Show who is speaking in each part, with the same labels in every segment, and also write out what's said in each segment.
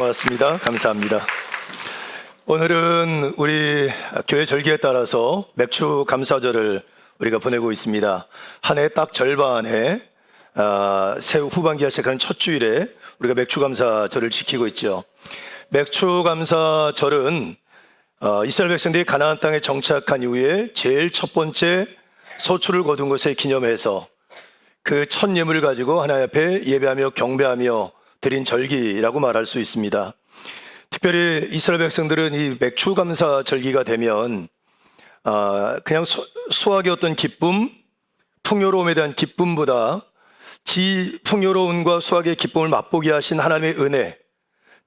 Speaker 1: 고맙습니다. 감사합니다. 오늘은 우리 교회 절기에 따라서 맥주 감사절을 우리가 보내고 있습니다. 한 해 딱 절반에 새해 후반기가 시작하는 첫 주일에 우리가 맥주 감사절을 지키고 있죠. 맥주 감사절은 이스라엘 백성들이 가나안 땅에 정착한 이후에 제일 첫 번째 소출을 거둔 것에 기념해서 그 첫 예물을 가지고 하나님 앞에 예배하며 경배하며 드린 절기라고 말할 수 있습니다. 특별히 이스라엘 백성들은 이 맥주 감사 절기가 되면 그냥 수확의 어떤 기쁨, 풍요로움에 대한 기쁨보다 풍요로움과 수확의 기쁨을 맛보게 하신 하나님의 은혜,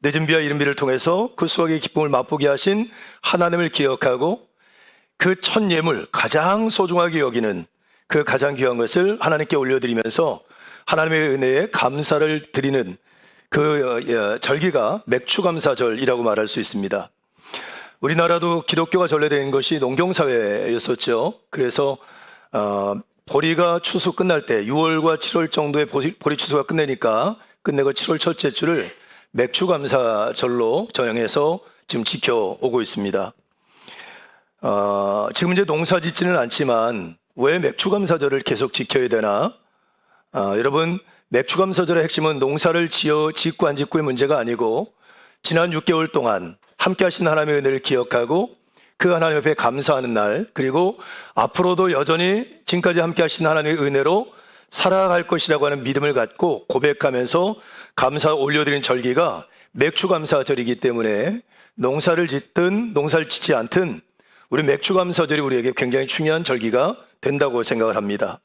Speaker 1: 늦은 비와 이른 비를 통해서 그 수확의 기쁨을 맛보게 하신 하나님을 기억하고 그 첫 예물, 가장 소중하게 여기는 그 가장 귀한 것을 하나님께 올려드리면서 하나님의 은혜에 감사를 드리는 그 절기가 맥주감사절이라고 말할 수 있습니다. 우리나라도 기독교가 전래된 것이 농경사회였었죠. 그래서 보리가 추수 끝날 때 6월과 7월 정도에 보리 추수가 끝내고 7월 첫째 주를 맥주감사절로 전형해서 지금 지켜오고 있습니다. 지금 이제 농사 짓지는 않지만 왜 맥주감사절을 계속 지켜야 되나? 여러분, 맥주감사절의 핵심은 농사를 짓고 안 짓고의 문제가 아니고 지난 6개월 동안 함께 하신 하나님의 은혜를 기억하고 그 하나님 앞에 감사하는 날, 그리고 앞으로도 여전히 지금까지 함께 하신 하나님의 은혜로 살아갈 것이라고 하는 믿음을 갖고 고백하면서 감사 올려드린 절기가 맥주감사절이기 때문에 농사를 짓든 농사를 짓지 않든 우리 맥주감사절이 우리에게 굉장히 중요한 절기가 된다고 생각을 합니다.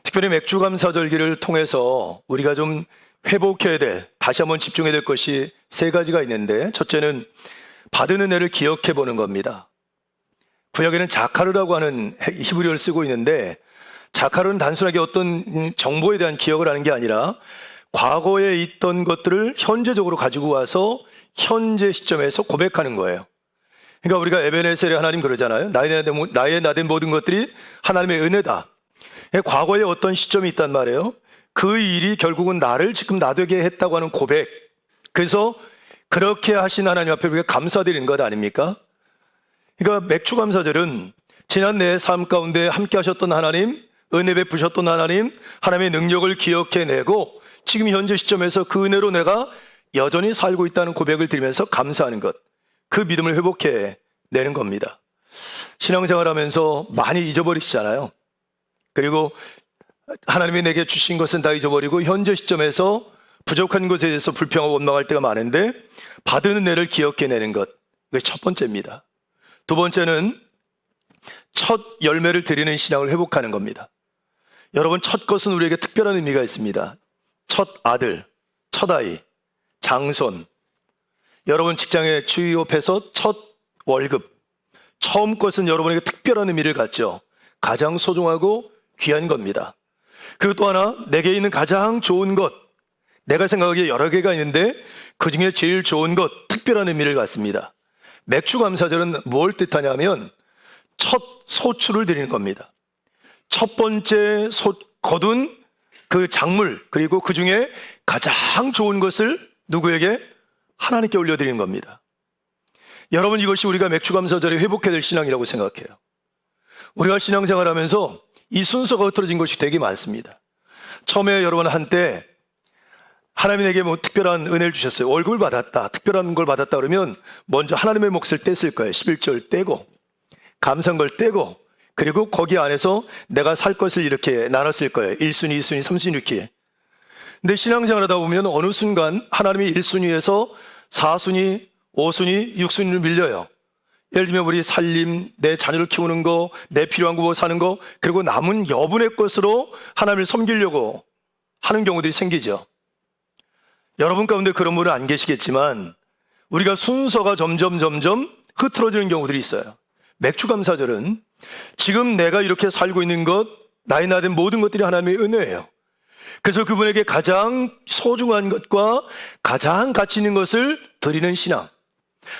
Speaker 1: 특별히 맥주감사절기를 통해서 우리가 좀 회복해야 될, 다시 한번 집중해야 될 것이 세 가지가 있는데, 첫째는 받은 은혜를 기억해 보는 겁니다. 구약에는 자카르라고 하는 히브리어를 쓰고 있는데, 자카르는 단순하게 어떤 정보에 대한 기억을 하는 게 아니라 과거에 있던 것들을 현재적으로 가지고 와서 현재 시점에서 고백하는 거예요. 그러니까 우리가 에베네셀의 하나님 그러잖아요. 나의 나된 모든 것들이 하나님의 은혜다. 과거에 어떤 시점이 있단 말이에요. 그 일이 결국은 나를 지금 나되게 했다고 하는 고백. 그래서 그렇게 하신 하나님 앞에 우리가 감사드리는 것 아닙니까? 그러니까 맥주감사절은 지난 내 삶 가운데 함께 하셨던 하나님, 은혜 베푸셨던 하나님, 하나님의 능력을 기억해내고 지금 현재 시점에서 그 은혜로 내가 여전히 살고 있다는 고백을 드리면서 감사하는 것. 그 믿음을 회복해내는 겁니다. 신앙생활하면서 많이 잊어버리시잖아요. 그리고 하나님이 내게 주신 것은 다 잊어버리고 현재 시점에서 부족한 것에 대해서 불평하고 원망할 때가 많은데 받은 은혜를 기억해내는 것, 그게 첫 번째입니다. 두 번째는 첫 열매를 드리는 신앙을 회복하는 겁니다. 여러분, 첫 것은 우리에게 특별한 의미가 있습니다. 첫 아들, 첫 아이, 장손, 여러분 직장에 취업해서 첫 월급, 처음 것은 여러분에게 특별한 의미를 갖죠. 가장 소중하고 귀한 겁니다. 그리고 또 하나, 내게 있는 가장 좋은 것, 내가 생각하기에 여러 개가 있는데 그 중에 제일 좋은 것, 특별한 의미를 갖습니다. 맥주감사절은 뭘 뜻하냐면 첫 소출을 드리는 겁니다. 첫 번째 거둔 그 작물, 그리고 그 중에 가장 좋은 것을 누구에게? 하나님께 올려드리는 겁니다. 여러분, 이것이 우리가 맥주감사절에 회복해야 될 신앙이라고 생각해요. 우리가 신앙생활하면서 이 순서가 흐트러진 것이 되게 많습니다. 처음에 여러분 한때 하나님이 내게 뭐 특별한 은혜를 주셨어요. 월급을 받았다, 특별한 걸 받았다 그러면 먼저 하나님의 몫을 뗐을 거예요. 11절 떼고 감사한 걸 떼고, 그리고 거기 안에서 내가 살 것을 이렇게 나눴을 거예요. 1순위, 2순위, 3순위 이렇게. 근데 신앙생활 하다 보면 어느 순간 하나님이 1순위에서 4순위, 5순위, 6순위로 밀려요. 예를 들면 우리 살림, 내 자녀를 키우는 거, 내 필요한 거 사는 거, 그리고 남은 여분의 것으로 하나님을 섬기려고 하는 경우들이 생기죠. 여러분 가운데 그런 분은 안 계시겠지만 우리가 순서가 점점 흐트러지는 경우들이 있어요. 맥주감사절은 지금 내가 이렇게 살고 있는 것, 나의 나된 모든 것들이 하나님의 은혜예요. 그래서 그분에게 가장 소중한 것과 가장 가치 있는 것을 드리는 신앙.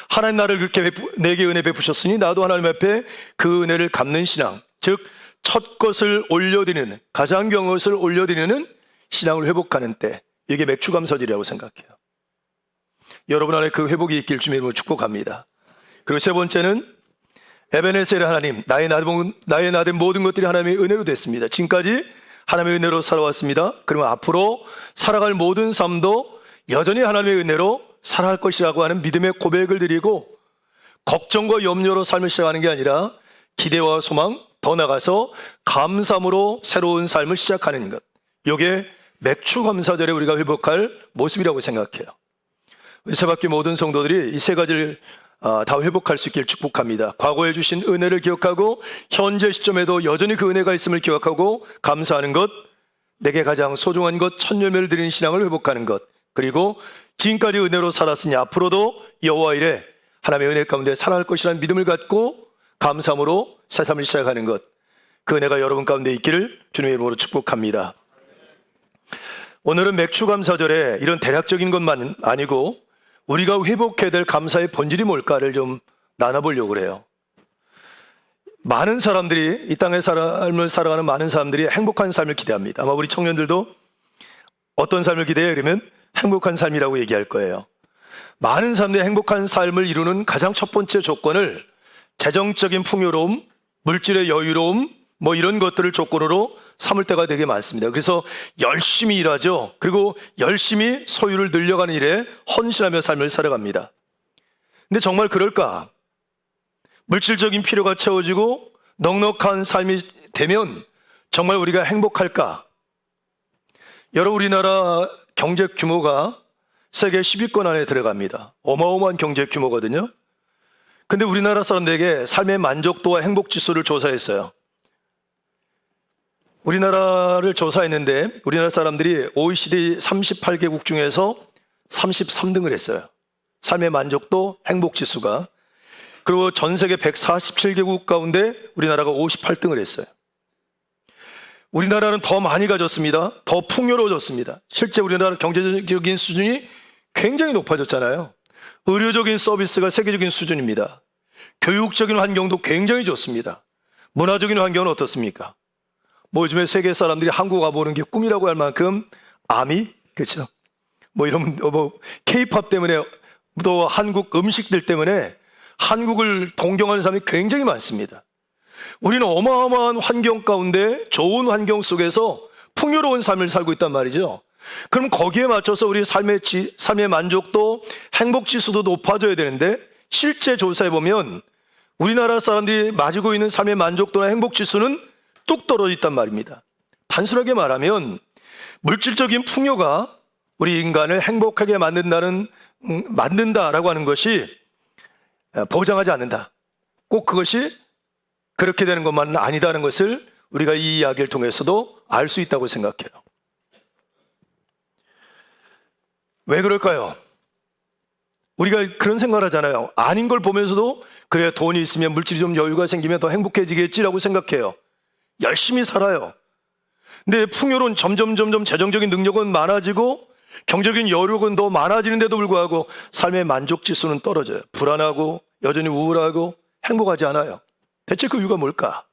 Speaker 1: 하나님 나를 그렇게 내게 은혜 베푸셨으니 나도 하나님 앞에 그 은혜를 갚는 신앙. 즉 첫 것을 올려드리는, 가장 귀한 것을 올려드리는 신앙을 회복하는 때, 이게 맥주감사절이라고 생각해요. 여러분 안에 그 회복이 있길 주님의 이름으로 축복합니다. 그리고 세 번째는 에베네셀의 하나님, 나의 나된 모든 것들이 하나님의 은혜로 됐습니다. 지금까지 하나님의 은혜로 살아왔습니다. 그러면 앞으로 살아갈 모든 삶도 여전히 하나님의 은혜로 살아갈 것이라고 하는 믿음의 고백을 드리고 걱정과 염려로 삶을 시작하는 게 아니라 기대와 소망, 더 나아가서 감사함으로 새로운 삶을 시작하는 것. 이게 맥주 감사절에 우리가 회복할 모습이라고 생각해요. 세바퀴 모든 성도들이 이 세 가지를 다 회복할 수 있길 축복합니다. 과거에 주신 은혜를 기억하고 현재 시점에도 여전히 그 은혜가 있음을 기억하고 감사하는 것, 내게 가장 소중한 것, 첫 열매를 드리는 신앙을 회복하는 것, 그리고 지금까지 은혜로 살았으니 앞으로도 여호와 이래 하나님의 은혜 가운데 살아갈 것이라는 믿음을 갖고 감사함으로 새 삶을 시작하는 것, 그 은혜가 여러분 가운데 있기를 주님의 이름으로 축복합니다. 오늘은 맥주감사절에 이런 대략적인 것만 아니고 우리가 회복해야 될 감사의 본질이 뭘까를 좀 나눠보려고 그래요. 많은 사람들이, 이 땅의 삶을 살아가는 많은 사람들이 행복한 삶을 기대합니다. 아마 우리 청년들도 어떤 삶을 기대해요? 그러면 행복한 삶이라고 얘기할 거예요. 많은 사람들이 행복한 삶을 이루는 가장 첫 번째 조건을 재정적인 풍요로움, 물질의 여유로움, 뭐 이런 것들을 조건으로 삼을 때가 되게 많습니다. 그래서 열심히 일하죠. 그리고 열심히 소유를 늘려가는 일에 헌신하며 삶을 살아갑니다. 근데 정말 그럴까? 물질적인 필요가 채워지고 넉넉한 삶이 되면 정말 우리가 행복할까? 여러분, 우리나라 경제 규모가 세계 10위권 안에 들어갑니다. 어마어마한 경제 규모거든요. 근데 우리나라 사람들에게 삶의 만족도와 행복 지수를 조사했어요. 우리나라를 조사했는데 우리나라 사람들이 OECD 38개국 중에서 33등을 했어요. 삶의 만족도, 행복 지수가. 그리고 전 세계 147개국 가운데 우리나라가 58등을 했어요. 우리나라는 더 많이 가졌습니다. 더 풍요로워졌습니다. 실제 우리나라 경제적인 수준이 굉장히 높아졌잖아요. 의료적인 서비스가 세계적인 수준입니다. 교육적인 환경도 굉장히 좋습니다. 문화적인 환경은 어떻습니까? 뭐 요즘에 세계 사람들이 한국 와보는 게 꿈이라고 할 만큼 아미, 그렇죠? 뭐 이런 K-팝 때문에 또 한국 음식들 때문에 한국을 동경하는 사람이 굉장히 많습니다. 우리는 어마어마한 환경 가운데 좋은 환경 속에서 풍요로운 삶을 살고 있단 말이죠. 그럼 거기에 맞춰서 우리 삶의 만족도, 행복 지수도 높아져야 되는데 실제 조사해 보면 우리나라 사람들이 가지고 있는 삶의 만족도나 행복 지수는 뚝 떨어져 있단 말입니다. 단순하게 말하면 물질적인 풍요가 우리 인간을 행복하게 만든다라고 하는 것이 보장하지 않는다. 꼭 그것이 그렇게 되는 것만은 아니다는 것을 우리가 이 이야기를 통해서도 알 수 있다고 생각해요. 왜 그럴까요? 우리가 그런 생각을 하잖아요. 아닌 걸 보면서도 그래, 돈이 있으면 물질이 좀 여유가 생기면 더 행복해지겠지라고 생각해요. 열심히 살아요. 근데 풍요로운 점점 재정적인 능력은 많아지고 경제적인 여력은 더 많아지는데도 불구하고 삶의 만족 지수는 떨어져요. 불안하고 여전히 우울하고 행복하지 않아요. 대체 그 이유가 뭘까?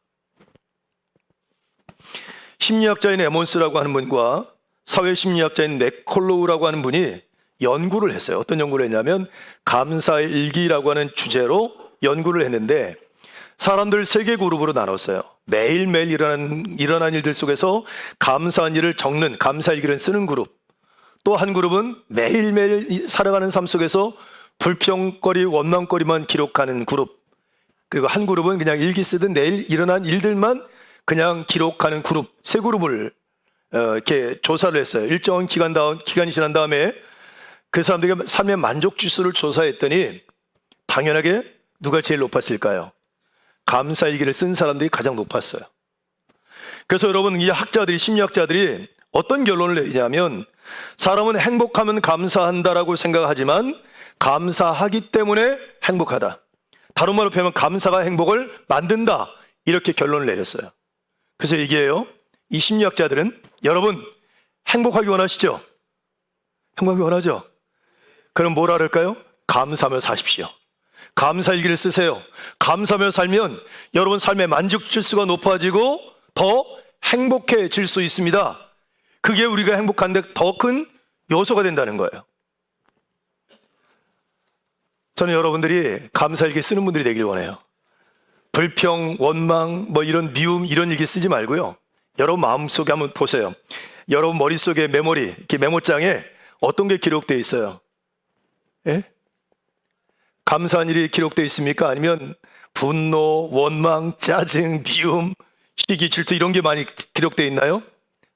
Speaker 1: 심리학자인 에몬스라고 하는 분과 사회심리학자인 맥콜로우라고 하는 분이 연구를 했어요. 어떤 연구를 했냐면 감사의 일기라고 하는 주제로 연구를 했는데 사람들 3개 그룹으로 나눴어요. 매일매일 일어난 일들 속에서 감사한 일을 적는 감사일기를 쓰는 그룹, 또 한 그룹은 매일매일 살아가는 삶 속에서 불평거리, 원망거리만 기록하는 그룹, 그리고 한 그룹은 그냥 일기 쓰듯 내일 일어난 일들만 그냥 기록하는 그룹, 3그룹을 이렇게 조사를 했어요. 일정한 기간이 지난 다음에 그 사람들에게 삶의 만족 지수를 조사했더니 당연하게 누가 제일 높았을까요? 감사일기를 쓴 사람들이 가장 높았어요. 그래서 여러분, 이 학자들이, 심리학자들이 어떤 결론을 내리냐면 사람은 행복하면 감사한다라고 생각하지만 감사하기 때문에 행복하다. 다른 말로 표현하면 감사가 행복을 만든다. 이렇게 결론을 내렸어요. 그래서 얘기해요. 이 심리학자들은 여러분 행복하기 원하시죠? 행복하기 원하죠? 그럼 뭐라 그럴까요? 감사하며 사십시오. 감사일기를 쓰세요. 감사하며 살면 여러분 삶의 만족 지수가 높아지고 더 행복해질 수 있습니다. 그게 우리가 행복한데 더 큰 요소가 된다는 거예요. 저는 여러분들이 감사일기 쓰는 분들이 되길 원해요. 불평, 원망, 뭐 이런 미움 이런 일기 쓰지 말고요. 여러분 마음속에 한번 보세요. 여러분 머릿속에 메모리, 이렇게 메모장에 어떤 게 기록되어 있어요? 예? 감사한 일이 기록되어 있습니까? 아니면 분노, 원망, 짜증, 미움, 시기, 질투 이런 게 많이 기록되어 있나요?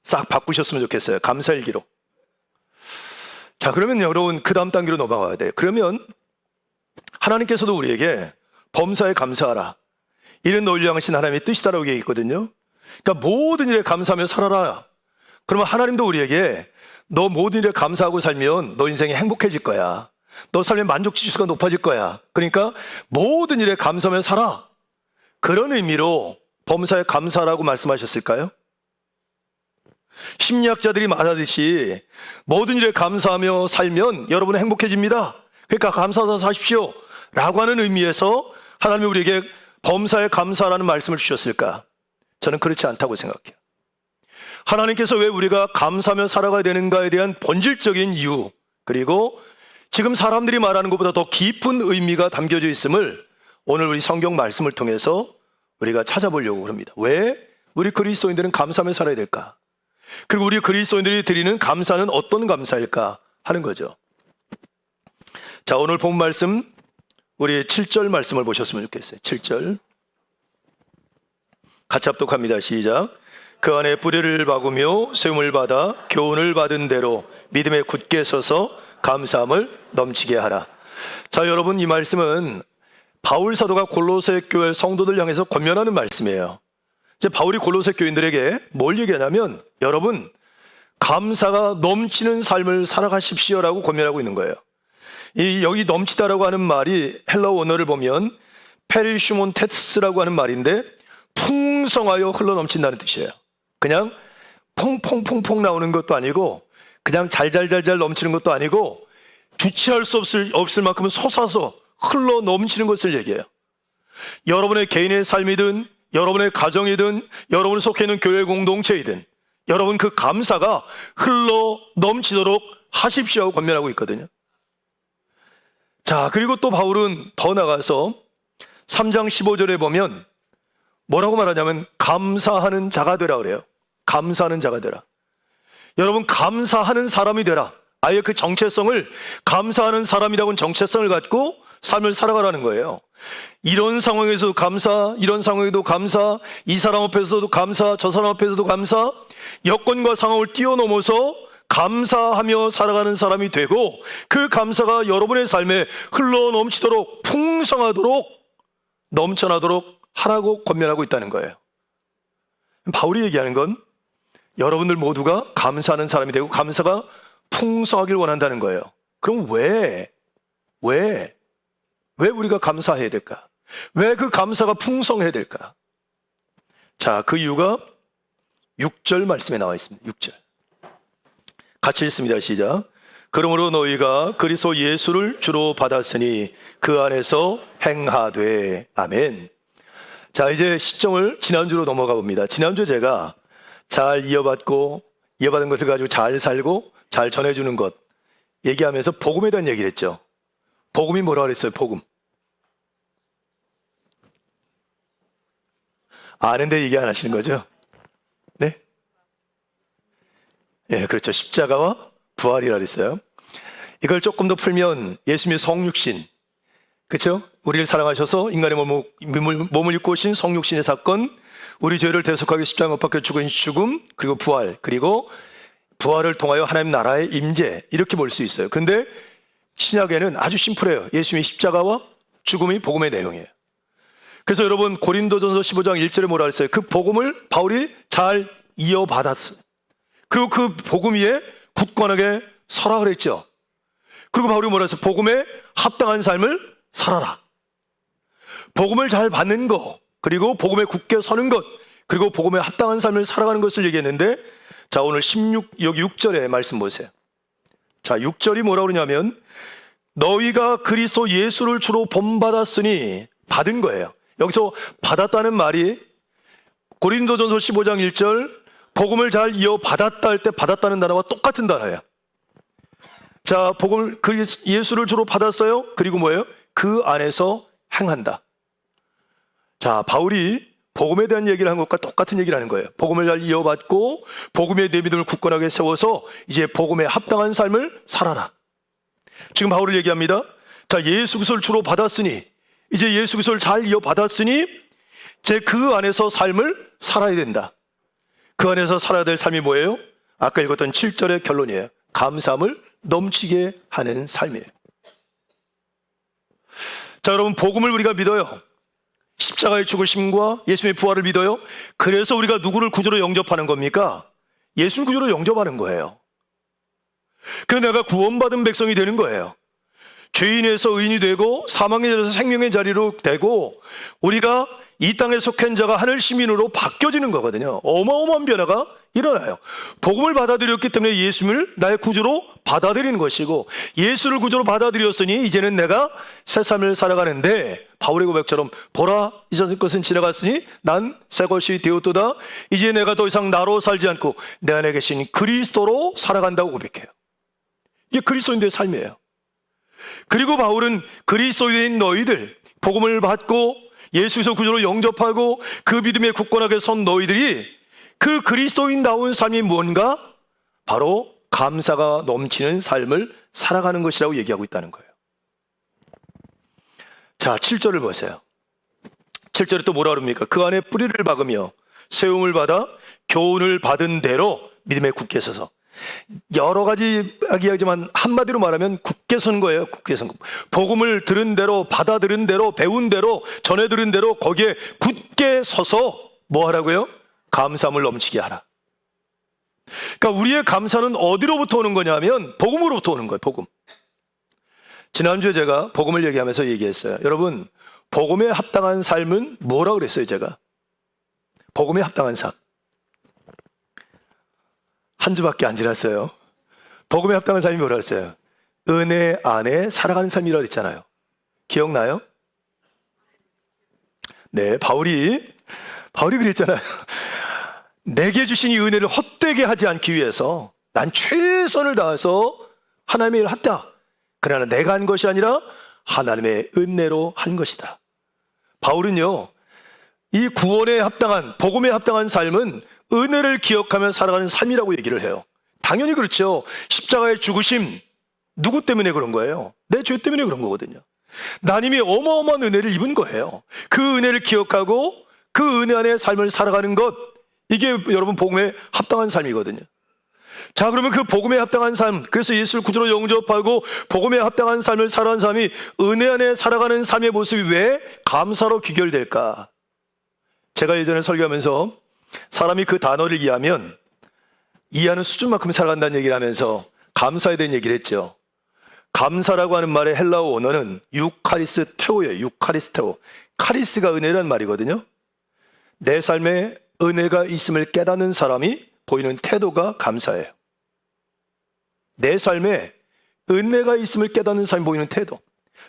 Speaker 1: 싹 바꾸셨으면 좋겠어요. 감사일기로. 자, 그러면 여러분 그 다음 단계로 넘어가야 돼요. 그러면 하나님께서도 우리에게 범사에 감사하라, 이는 너희를 향하신 하나님의 뜻이다라고 얘기했거든요. 그러니까 모든 일에 감사하며 살아라. 그러면 하나님도 우리에게 너 모든 일에 감사하고 살면 너 인생이 행복해질 거야. 너 삶의 만족 지수가 높아질 거야. 그러니까 모든 일에 감사하며 살아. 그런 의미로 범사에 감사하라고 말씀하셨을까요? 심리학자들이 말하듯이 모든 일에 감사하며 살면 여러분은 행복해집니다. 그러니까 감사하셔서 사십시오 라고 하는 의미에서 하나님이 우리에게 범사에 감사하라는 말씀을 주셨을까? 저는 그렇지 않다고 생각해요. 하나님께서 왜 우리가 감사하며 살아가야 되는가에 대한 본질적인 이유, 그리고 지금 사람들이 말하는 것보다 더 깊은 의미가 담겨져 있음을 오늘 우리 성경 말씀을 통해서 우리가 찾아보려고 합니다. 왜 우리 그리스도인들은 감사하며 살아야 될까? 그리고 우리 그리스도인들이 드리는 감사는 어떤 감사일까 하는 거죠. 자, 오늘 본 말씀 우리 7절 말씀을 보셨으면 좋겠어요. 7절 같이 합독합니다. 시작. 그 안에 뿌리를 박으며 세움을 받아 교훈을 받은 대로 믿음에 굳게 서서 감사함을 넘치게 하라. 자, 여러분 이 말씀은 바울 사도가 골로새 교회 성도들 향해서 권면하는 말씀이에요. 이제 바울이 골로새 교인들에게 뭘 얘기하냐면 여러분 감사가 넘치는 삶을 살아가십시오라고 권면하고 있는 거예요. 여기 넘치다라고 하는 말이 헬라어 원어를 보면 페리슈몬테스라고 하는 말인데 풍성하여 흘러넘친다는 뜻이에요. 그냥 퐁퐁퐁퐁 나오는 것도 아니고 그냥 잘잘잘잘 넘치는 것도 아니고 주체할 수 없을 만큼 솟아서 흘러넘치는 것을 얘기해요. 여러분의 개인의 삶이든 여러분의 가정이든 여러분이 속해 있는 교회 공동체이든 여러분 그 감사가 흘러넘치도록 하십시오 하고 권면하고 있거든요. 자, 그리고 또 바울은 더 나가서 3장 15절에 보면 뭐라고 말하냐면 감사하는 자가 되라 그래요. 감사하는 자가 되라. 여러분 감사하는 사람이 되라. 아예 그 정체성을 감사하는 사람이라고는 정체성을 갖고 삶을 살아가라는 거예요. 이런 상황에서도 감사, 이런 상황에도 감사, 이 사람 앞에서도 감사, 저 사람 앞에서도 감사, 여건과 상황을 뛰어넘어서 감사하며 살아가는 사람이 되고 그 감사가 여러분의 삶에 흘러넘치도록 풍성하도록 넘쳐나도록 하라고 권면하고 있다는 거예요. 바울이 얘기하는 건 여러분들 모두가 감사하는 사람이 되고 감사가 풍성하길 원한다는 거예요. 그럼 왜 우리가 감사해야 될까? 왜 그 감사가 풍성해야 될까? 자, 그 이유가 6절 말씀에 나와 있습니다. 6절 같이 읽습니다. 시작. 그러므로 너희가 그리스도 예수를 주로 받았으니 그 안에서 행하되. 아멘. 자, 이제 시점을 지난주로 넘어가 봅니다. 지난주 제가 잘 이어받은 것을 가지고 잘 살고 잘 전해주는 것 얘기하면서 복음에 대한 얘기를 했죠. 복음이 뭐라 그랬어요? 복음. 아는데 얘기 안 하시는 거죠? 네? 예, 그렇죠. 십자가와 부활이라 그랬어요. 이걸 조금 더 풀면 예수님의 성육신, 그렇죠? 우리를 사랑하셔서 인간의 몸을 입고 오신 성육신의 사건, 우리 죄를 대속하게 십자가에 못 박혀 죽은 죽음, 그리고 부활, 그리고 부활을 통하여 하나님 나라의 임재, 이렇게 볼 수 있어요. 그런데 신약에는 아주 심플해요. 예수님의 십자가와 죽음이 복음의 내용이에요. 그래서 여러분 고린도전서 15장 1절에 뭐라 했어요? 그 복음을 바울이 잘 이어받았어요. 그리고 그 복음 위에 굳건하게 서라 그랬죠. 그리고 바울이 뭐라 했어요? 복음에 합당한 삶을 살아라. 복음을 잘 받는 것, 그리고 복음에 굳게 서는 것, 그리고 복음에 합당한 삶을 살아가는 것을 얘기했는데, 자, 오늘 여기 6절에 말씀 보세요. 자, 6절이 뭐라고 그러냐면 너희가 그리스도 예수를 주로 본받았으니, 받은 거예요. 여기서 받았다는 말이 고린도전서 15장 1절 복음을 잘 이어받았다 할 때 받았다는 단어와 똑같은 단어예요. 자, 복음을 예수를 주로 받았어요. 그리고 뭐예요? 그 안에서 행한다. 자, 바울이 복음에 대한 얘기를 한 것과 똑같은 얘기를 하는 거예요. 복음을 잘 이어받고 복음의 내 믿음을 굳건하게 세워서 이제 복음에 합당한 삶을 살아라. 지금 바울을 얘기합니다. 자, 예수 그리스도를 주로 받았으니, 이제 예수 그리스도를 잘 이어받았으니 이제 그 안에서 삶을 살아야 된다. 그 안에서 살아야 될 삶이 뭐예요? 아까 읽었던 7절의 결론이에요. 감사함을 넘치게 하는 삶이에요. 자, 여러분, 복음을 우리가 믿어요. 십자가의 죽으심과 예수님의 부활을 믿어요. 그래서 우리가 누구를 구주로 영접하는 겁니까? 예수를 구주로 영접하는 거예요. 그래서 내가 구원받은 백성이 되는 거예요. 죄인에서 의인이 되고 사망의 자리에서 생명의 자리로 되고 우리가 이 땅에 속한 자가 하늘 시민으로 바뀌어지는 거거든요. 어마어마한 변화가 일어나요. 복음을 받아들였기 때문에 예수님을 나의 구주로 받아들이는 것이고, 예수를 구주로 받아들였으니 이제는 내가 새 삶을 살아가는데, 바울의 고백처럼 보라 이전 것은 지나갔으니 난 새 것이 되었도다. 이제 내가 더 이상 나로 살지 않고 내 안에 계신 그리스도로 살아간다고 고백해요. 이게 그리스도인들의 삶이에요. 그리고 바울은 그리스도인 너희들, 복음을 받고 예수께서 구주로 영접하고 그 믿음에 굳건하게 선 너희들이 그 그리스도인다운 삶이 뭔가? 바로 감사가 넘치는 삶을 살아가는 것이라고 얘기하고 있다는 거예요. 자, 7절을 보세요. 7절에 또 뭐라 그럽니까? 그 안에 뿌리를 박으며 세움을 받아 교훈을 받은 대로 믿음에 굳게 서서. 여러 가지 이야기하지만 한마디로 말하면 굳게 선 거예요. 굳게 선 거. 복음을 들은 대로, 받아들은 대로, 배운 대로, 전해 들은 대로 거기에 굳게 서서 뭐 하라고요? 감사함을 넘치게 하라. 그러니까 우리의 감사는 어디로부터 오는 거냐면 복음으로부터 오는 거예요. 복음. 지난주에 제가 복음을 얘기하면서 얘기했어요. 여러분, 복음에 합당한 삶은 뭐라고 그랬어요? 제가 복음에 합당한 삶 한 주밖에 안 지났어요. 복음에 합당한 삶이 뭐라고 했어요? 은혜 안에 살아가는 삶이라고 했잖아요. 기억나요? 네, 바울이 그랬잖아요. 내게 주신 이 은혜를 헛되게 하지 않기 위해서 난 최선을 다해서 하나님의 일을 했다. 그러나 내가 한 것이 아니라 하나님의 은혜로 한 것이다. 바울은요, 이 구원에 합당한, 복음에 합당한 삶은 은혜를 기억하며 살아가는 삶이라고 얘기를 해요. 당연히 그렇죠. 십자가의 죽으심, 누구 때문에 그런 거예요? 내 죄 때문에 그런 거거든요. 하나님이 어마어마한 은혜를 입은 거예요. 그 은혜를 기억하고 그 은혜 안에 삶을 살아가는 것, 이게 여러분 복음에 합당한 삶이거든요. 자, 그러면 그 복음에 합당한 삶, 그래서 예수를 구주로 영접하고 복음에 합당한 삶을 살아가는 삶이, 은혜 안에 살아가는 삶의 모습이 왜 감사로 귀결될까? 제가 예전에 설교하면서 사람이 그 단어를 이해하는 수준만큼 살아간다는 얘기를 하면서 감사에 대한 얘기를 했죠. 감사라고 하는 말의 헬라어 원어는 유카리스테오예요. 유카리스테오. 카리스가 은혜란 말이거든요. 내 삶에 은혜가 있음을 깨닫는 사람이 보이는 태도가 감사예요. 내 삶에 은혜가 있음을 깨닫는 사람이 보이는 태도,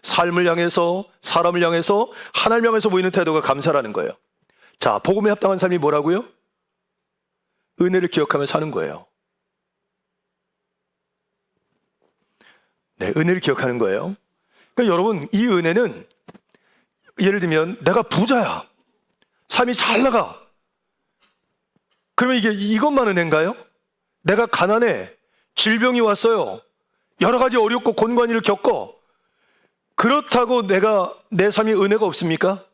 Speaker 1: 삶을 향해서, 사람을 향해서, 하나님을 향해서 보이는 태도가 감사라는 거예요. 자, 복음에 합당한 삶이 뭐라고요? 은혜를 기억하며 사는 거예요. 네, 은혜를 기억하는 거예요. 그러니까 여러분, 이 은혜는 예를 들면 내가 부자야, 삶이 잘 나가. 그러면 이것만 은혜인가요? 내가 가난해, 질병이 왔어요, 여러 가지 어렵고 곤고한 일을 겪어. 그렇다고 내 삶이 은혜가 없습니까?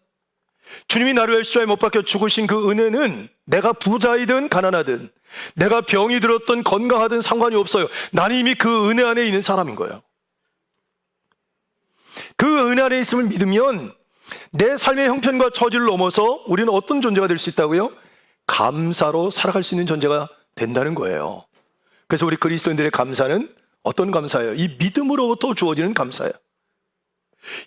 Speaker 1: 주님이 나를 위해 십자가에 못 박혀 죽으신 그 은혜는 내가 부자이든 가난하든, 내가 병이 들었든 건강하든 상관이 없어요. 나는 이미 그 은혜 안에 있는 사람인 거예요. 그 은혜 안에 있음을 믿으면 내 삶의 형편과 처지를 넘어서 우리는 어떤 존재가 될 수 있다고요? 감사로 살아갈 수 있는 존재가 된다는 거예요. 그래서 우리 그리스도인들의 감사는 어떤 감사예요? 이 믿음으로부터 주어지는 감사예요.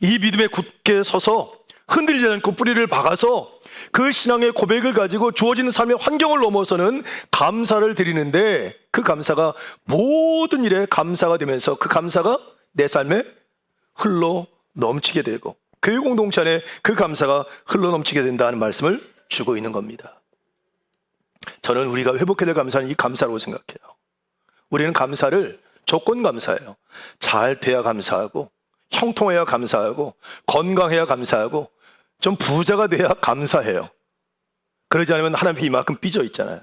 Speaker 1: 이 믿음에 굳게 서서 흔들리지 않고 뿌리를 박아서 그 신앙의 고백을 가지고 주어지는 삶의 환경을 넘어서는 감사를 드리는데, 그 감사가 모든 일에 감사가 되면서 그 감사가 내 삶에 흘러 넘치게 되고 교회 공동체 안에 그 감사가 흘러 넘치게 된다는 말씀을 주고 있는 겁니다. 저는 우리가 회복해야 될 감사는 이 감사라고 생각해요. 우리는 감사를 조건 감사예요. 잘 돼야 감사하고, 형통해야 감사하고 건강해야 감사하고 좀 부자가 돼야 감사해요. 그러지 않으면 하나님이 이만큼 삐져 있잖아요.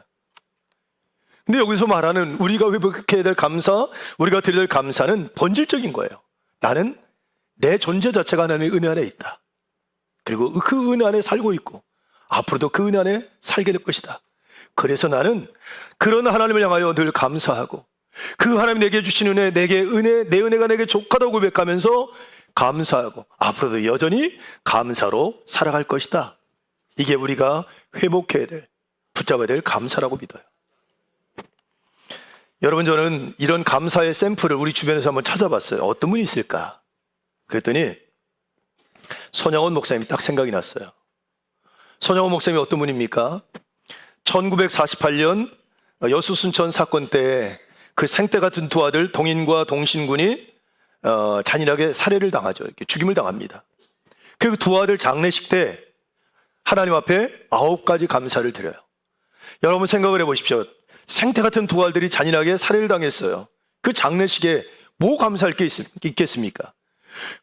Speaker 1: 근데 여기서 말하는 우리가 회복해야 될 감사, 우리가 드려야 될 감사는 본질적인 거예요. 나는 내 존재 자체가 하나님의 은혜 안에 있다. 그리고 그 은혜 안에 살고 있고 앞으로도 그 은혜 안에 살게 될 것이다. 그래서 나는 그런 하나님을 향하여 늘 감사하고 그 하나님 내게 주신 은혜, 내 은혜가 내게 족하다고 고백하면서 감사하고 앞으로도 여전히 감사로 살아갈 것이다. 이게 우리가 회복해야 될, 붙잡아야 될 감사라고 믿어요. 여러분, 저는 이런 감사의 샘플을 우리 주변에서 한번 찾아봤어요. 어떤 분이 있을까? 그랬더니 손양원 목사님이 딱 생각이 났어요. 손양원 목사님이 어떤 분입니까? 1948년 여수순천 사건 때 그 생떼 같은 두 아들 동인과 동신군이 잔인하게 살해를 당하죠. 이렇게 죽임을 당합니다. 그리고 두 아들 장례식 때 하나님 앞에 9가지 감사를 드려요. 여러분 생각을 해보십시오. 생태 같은 두 아들이 잔인하게 살해를 당했어요. 그 장례식에 뭐 감사할 게 있겠습니까?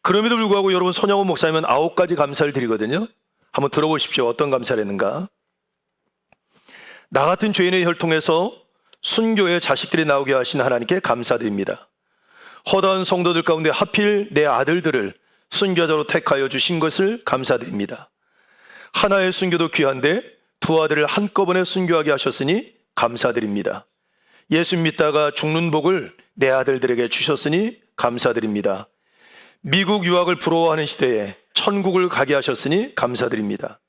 Speaker 1: 그럼에도 불구하고 여러분 손양원 목사님은 9가지 감사를 드리거든요. 한번 들어보십시오. 어떤 감사를 했는가? 나 같은 죄인의 혈통에서 순교의 자식들이 나오게 하신 하나님께 감사드립니다. 허다한 성도들 가운데 하필 내 아들들을 순교자로 택하여 주신 것을 감사드립니다. 하나의 순교도 귀한데 두 아들을 한꺼번에 순교하게 하셨으니 감사드립니다. 예수 믿다가 죽는 복을 내 아들들에게 주셨으니 감사드립니다. 미국 유학을 부러워하는 시대에 천국을 가게 하셨으니 감사드립니다.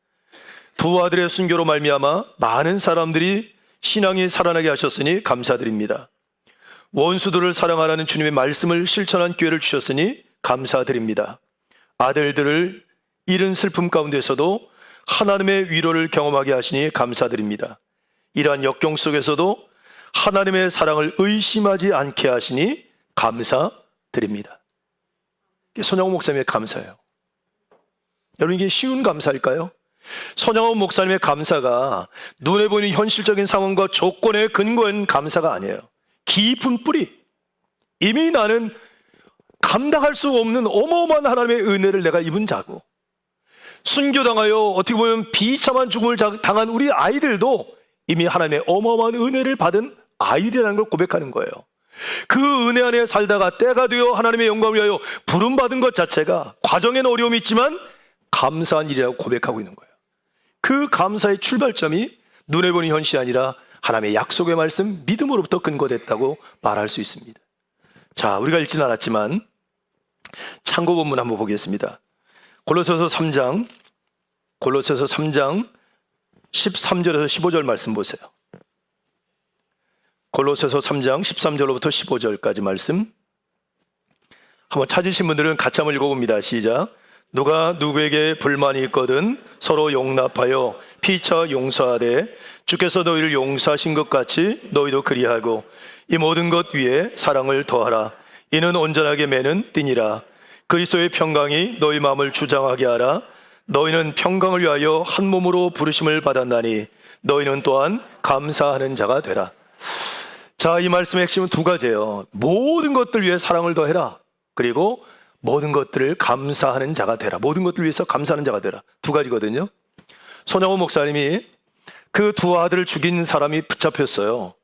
Speaker 1: 두 아들의 순교로 말미암아 많은 사람들이 신앙이 살아나게 하셨으니 감사드립니다. 원수들을 사랑하라는 주님의 말씀을 실천한 기회를 주셨으니 감사드립니다. 아들들을 잃은 슬픔 가운데서도 하나님의 위로를 경험하게 하시니 감사드립니다. 이러한 역경 속에서도 하나님의 사랑을 의심하지 않게 하시니 감사드립니다. 이게 손양원 목사님의 감사예요. 여러분, 이게 쉬운 감사일까요? 손양원 목사님의 감사가 눈에 보이는 현실적인 상황과 조건에 근거한 감사가 아니에요. 깊은 뿌리, 이미 나는 감당할 수 없는 어마어마한 하나님의 은혜를 내가 입은 자고, 순교당하여 어떻게 보면 비참한 죽음을 당한 우리 아이들도 이미 하나님의 어마어마한 은혜를 받은 아이들이라는 걸 고백하는 거예요. 그 은혜 안에 살다가 때가 되어 하나님의 영광을 위하여 부름받은 것 자체가 과정에는 어려움이 있지만 감사한 일이라고 고백하고 있는 거예요. 그 감사의 출발점이 눈에 보이는 현실이 아니라 하나님의 약속의 말씀, 믿음으로부터 근거됐다고 말할 수 있습니다. 자, 우리가 읽지는 않았지만 참고 본문 한번 보겠습니다. 골로새서 3장 13절에서 15절 말씀 보세요. 골로새서 3장 13절로부터 15절까지 말씀 한번 찾으신 분들은 같이 한번 읽어봅니다. 시작. 누가 누구에게 불만이 있거든 서로 용납하여 피차 용서하되 주께서 너희를 용서하신 것 같이 너희도 그리하고 이 모든 것 위에 사랑을 더하라. 이는 온전하게 매는 띠니라. 그리스도의 평강이 너희 마음을 주장하게 하라. 너희는 평강을 위하여 한 몸으로 부르심을 받았나니 너희는 또한 감사하는 자가 되라. 자, 이 말씀의 핵심은 두 가지예요. 모든 것들 위해 사랑을 더해라. 그리고 모든 것들을 감사하는 자가 되라. 모든 것들을 위해서 감사하는 자가 되라. 두 가지거든요. 손양원 목사님이 그 두 아들을 죽인 사람이 붙잡혔어요.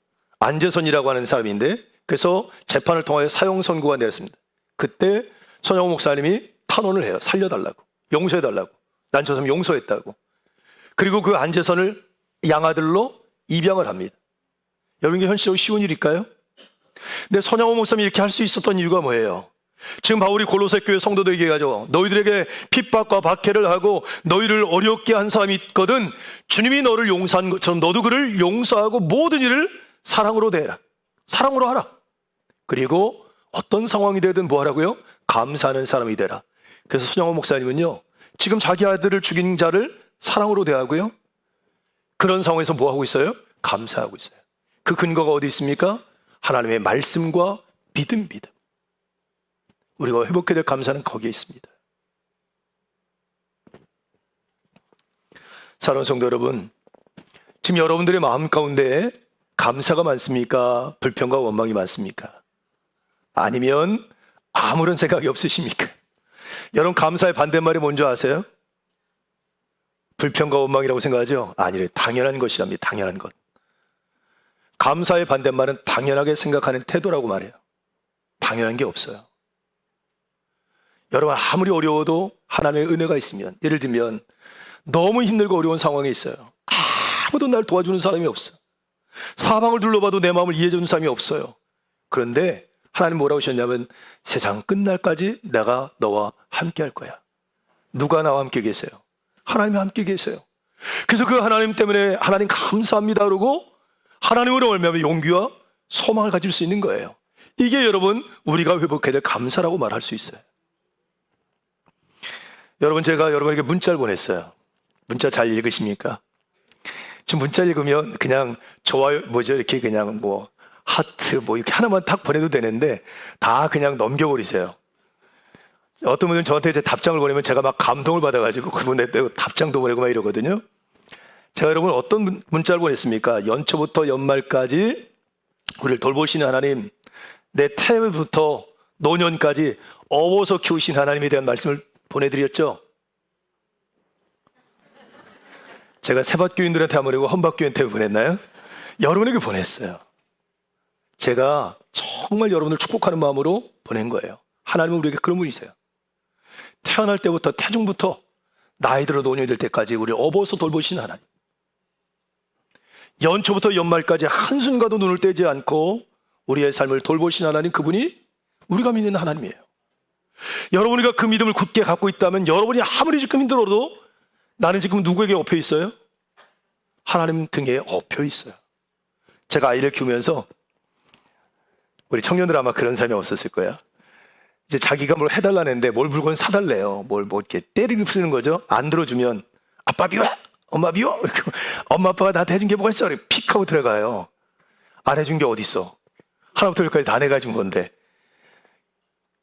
Speaker 1: 안재선이라고 하는 사람인데, 그래서 재판을 통하여 사형 선고가 내렸습니다. 그때 손양원 목사님이 탄원을 해요. 살려달라고, 용서해달라고. 난 저 사람 용서했다고. 그리고 그 안재선을 양아들로 입양을 합니다. 여러분, 이게 현실적으로 쉬운 일일까요? 근데 손양원 목사님이 이렇게 할 수 있었던 이유가 뭐예요? 지금 바울이 골로새 교회 성도들에게 가죠. 너희들에게 핍박과 박해를 하고 너희를 어렵게 한 사람이 있거든 주님이 너를 용서한 것처럼 너도 그를 용서하고 모든 일을 사랑으로 대해라. 사랑으로 하라. 그리고 어떤 상황이 되든 뭐 하라고요? 감사하는 사람이 되라. 그래서 손양원 목사님은요, 지금 자기 아들을 죽인 자를 사랑으로 대하고요, 그런 상황에서 뭐 하고 있어요? 감사하고 있어요. 그 근거가 어디 있습니까? 하나님의 말씀과 믿음. 우리가 회복해야 될 감사는 거기에 있습니다. 사랑하는 성도 여러분, 지금 여러분들의 마음 가운데 감사가 많습니까? 불평과 원망이 많습니까? 아니면 아무런 생각이 없으십니까? 여러분, 감사의 반대말이 뭔지 아세요? 불평과 원망이라고 생각하죠? 아니래. 당연한 것이랍니다. 당연한 것. 감사의 반대말은 당연하게 생각하는 태도라고 말해요. 당연한 게 없어요. 여러분, 아무리 어려워도 하나님의 은혜가 있으면, 예를 들면 너무 힘들고 어려운 상황에 있어요. 아무도 날 도와주는 사람이 없어. 사방을 둘러봐도 내 마음을 이해해주는 사람이 없어요. 그런데 하나님 뭐라고 하셨냐면, 세상 끝날까지 내가 너와 함께 할 거야. 누가 나와 함께 계세요? 하나님이 함께 계세요. 그래서 그 하나님 때문에 하나님 감사합니다 그러고 하나님으로 말미암아 용기와 소망을 가질 수 있는 거예요. 이게 여러분, 우리가 회복해야 될 감사라고 말할 수 있어요. 여러분, 제가 여러분에게 문자를 보냈어요. 문자 잘 읽으십니까? 지금 문자 읽으면 그냥 좋아요, 이렇게 그냥 하트 이렇게 하나만 탁 보내도 되는데 다 그냥 넘겨버리세요. 어떤 분들은 저한테 이제 답장을 보내면 제가 막 감동을 받아가지고 그분한테 답장도 보내고 막 이러거든요. 제가 여러분 어떤 문자를 보냈습니까? 연초부터 연말까지 우리를 돌보시는 하나님, 내 태부터 노년까지 업어서 키우신 하나님에 대한 말씀을 보내드렸죠. 제가 세밭교인들한테 안 보내고 헌밭교인한테 보냈나요? 여러분에게 보냈어요. 제가 정말 여러분을 축복하는 마음으로 보낸 거예요. 하나님은 우리에게 그런 분이세요. 태어날 때부터, 태중부터 나이 들어 노년이 될 때까지 우리 업어서 돌보시는 하나님. 연초부터 연말까지 한순간도 눈을 떼지 않고 우리의 삶을 돌보시는 하나님, 그분이 우리가 믿는 하나님이에요. 여러분이가 그 믿음을 굳게 갖고 있다면, 여러분이 아무리 지금 힘들어도 나는 지금 누구에게 엎여 있어요? 하나님 등에 엎여 있어요. 제가 아이를 키우면서 우리 청년들 아마 그런 삶이 없었을 거야. 이제 자기가 뭘 해달라는데 뭘 물건 사달래요. 이렇게 때리를 쓰는 거죠. 안 들어주면 아빠 미워, 엄마 미워. 이렇게 엄마 아빠가 나한테 해준 게 뭐가 있어? 픽 하고 들어가요. 안 해준 게 어디 있어? 하나부터 열까지 다 내가 준 건데.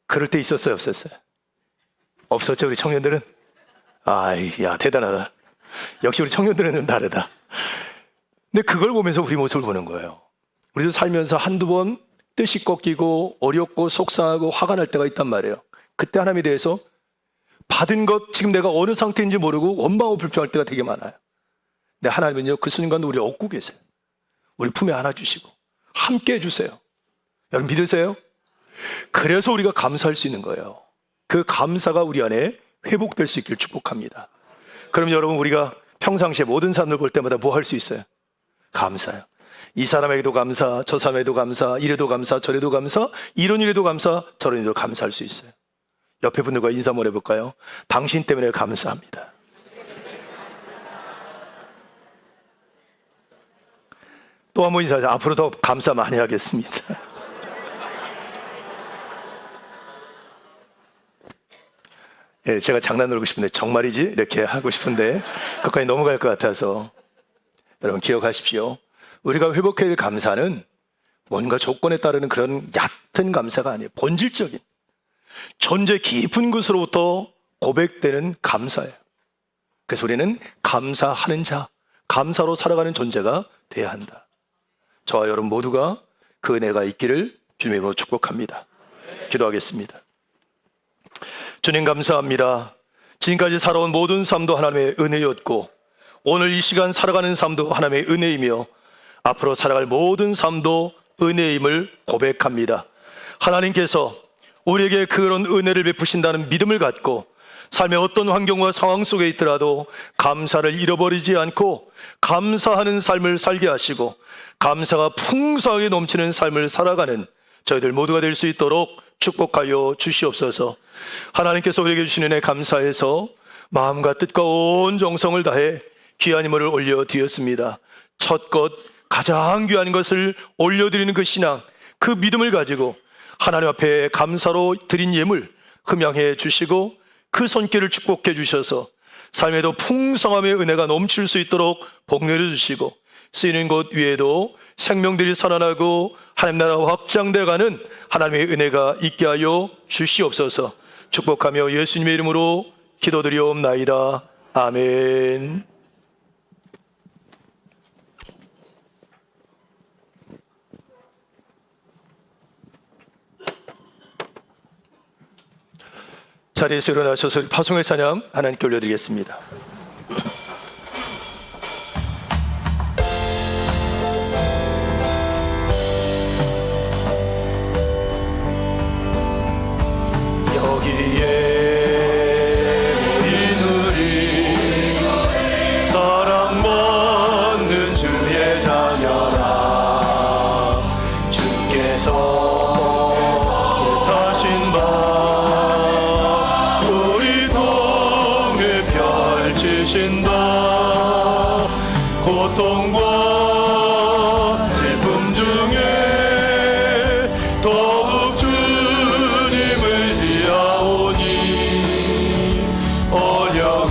Speaker 1: 그럴 때 있었어요, 없었어요? 없었죠, 우리 청년들은? 야, 대단하다. 역시 우리 청년들은 좀 다르다. 근데 그걸 보면서 우리 모습을 보는 거예요. 우리도 살면서 한두 번 뜻이 꺾이고 어렵고 속상하고 화가 날 때가 있단 말이에요. 그때 하나님에 대해서 받은 것, 지금 내가 어느 상태인지 모르고 원망하고 불평할 때가 되게 많아요. 근데 하나님은요, 그 순간 우리 얻고 계세요. 우리 품에 안아주시고 함께 해주세요. 여러분 믿으세요? 그래서 우리가 감사할 수 있는 거예요. 그 감사가 우리 안에 회복될 수 있길 축복합니다. 그럼 여러분, 우리가 평상시에 모든 사람들 볼 때마다 뭐 할 수 있어요? 감사요. 이 사람에게도 감사, 저 사람에게도 감사, 이래도 감사, 저래도 감사, 이런 일에도 감사, 저런 일에도 감사할 수 있어요. 옆에 분들과 인사 한번 해볼까요? 당신 때문에 감사합니다. 또 한 번 인사하자. 앞으로 더 감사 많이 하겠습니다. 예, 제가 장난 놀고 싶은데 정말이지? 이렇게 하고 싶은데 그것까지 넘어갈 것 같아서 여러분 기억하십시오. 우리가 회복해야 될 감사는 뭔가 조건에 따르는 그런 얕은 감사가 아니에요. 본질적인 존재 깊은 곳으로부터 고백되는 감사예요. 그래서 우리는 감사하는 자, 감사로 살아가는 존재가 돼야 한다. 저와 여러분 모두가 그 은혜가 있기를 주님의 이름으로 축복합니다. 기도하겠습니다. 주님 감사합니다. 지금까지 살아온 모든 삶도 하나님의 은혜였고 오늘 이 시간 살아가는 삶도 하나님의 은혜이며 앞으로 살아갈 모든 삶도 은혜임을 고백합니다. 하나님께서 우리에게 그런 은혜를 베푸신다는 믿음을 갖고 삶의 어떤 환경과 상황 속에 있더라도 감사를 잃어버리지 않고 감사하는 삶을 살게 하시고 감사가 풍성하게 넘치는 삶을 살아가는 저희들 모두가 될 수 있도록 축복하여 주시옵소서. 하나님께서 우리에게 주신 은혜 감사해서 마음과 뜻과 온 정성을 다해 귀한 힘을 올려드렸습니다. 첫 것 가장 귀한 것을 올려드리는 그 신앙, 그 믿음을 가지고 하나님 앞에 감사로 드린 예물 흠양해 주시고 그 손길을 축복해 주셔서 삶에도 풍성함의 은혜가 넘칠 수 있도록 복 내려주시고 쓰이는 곳 위에도 생명들이 살아나고 하나님 나라 확장되어가는 하나님의 은혜가 있게 하여 주시옵소서. 축복하며 예수님의 이름으로 기도드리옵나이다. 아멘. 자. 자리에서 일어나셔서 파송의 찬양 하나님께 올려드리겠습니다. 여기에 고통과 슬픔 중에 더욱 주님을 지하오니 어려움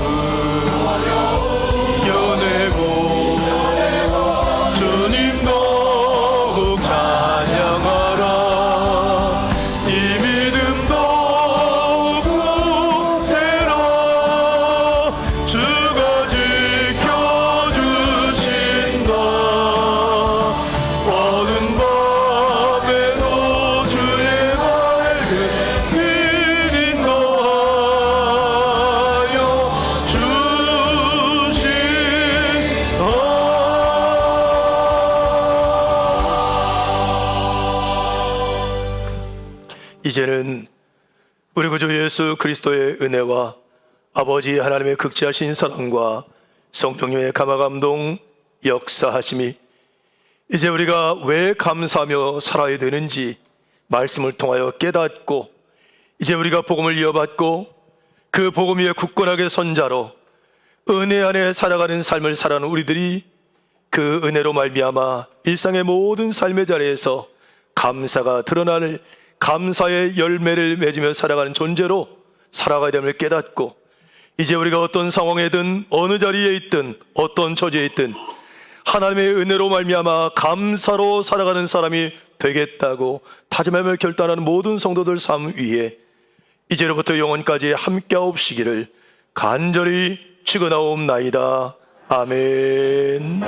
Speaker 1: 이겨내고 주님 더욱 찬양하라. 이 믿음 더욱 굳세라. 주가 지켜주신다. 어두운 밤에도 주의 밝은 빛이 너하여 주신다. 이제는 우리 구주 예수 그리스도의 은혜와 아버지 하나님의 극지하신 사랑과 성령님의 감화감동 역사하심이 이제 우리가 왜 감사하며 살아야 되는지 말씀을 통하여 깨닫고 이제 우리가 복음을 이어받고 그 복음 위에 굳건하게 선자로 은혜 안에 살아가는 삶을 살아가는 우리들이 그 은혜로 말미암아 일상의 모든 삶의 자리에서 감사가 드러날 감사의 열매를 맺으며 살아가는 존재로 살아가야 됨을 깨닫고 이제 우리가 어떤 상황에든 어느 자리에 있든 어떤 처지에 있든 하나님의 은혜로 말미암아 감사로 살아가는 사람이 되겠다고 다짐하며 결단하는 모든 성도들 삶 위에 이제로부터 영원까지 함께하옵시기를 간절히 축원하옵나이다. 아멘.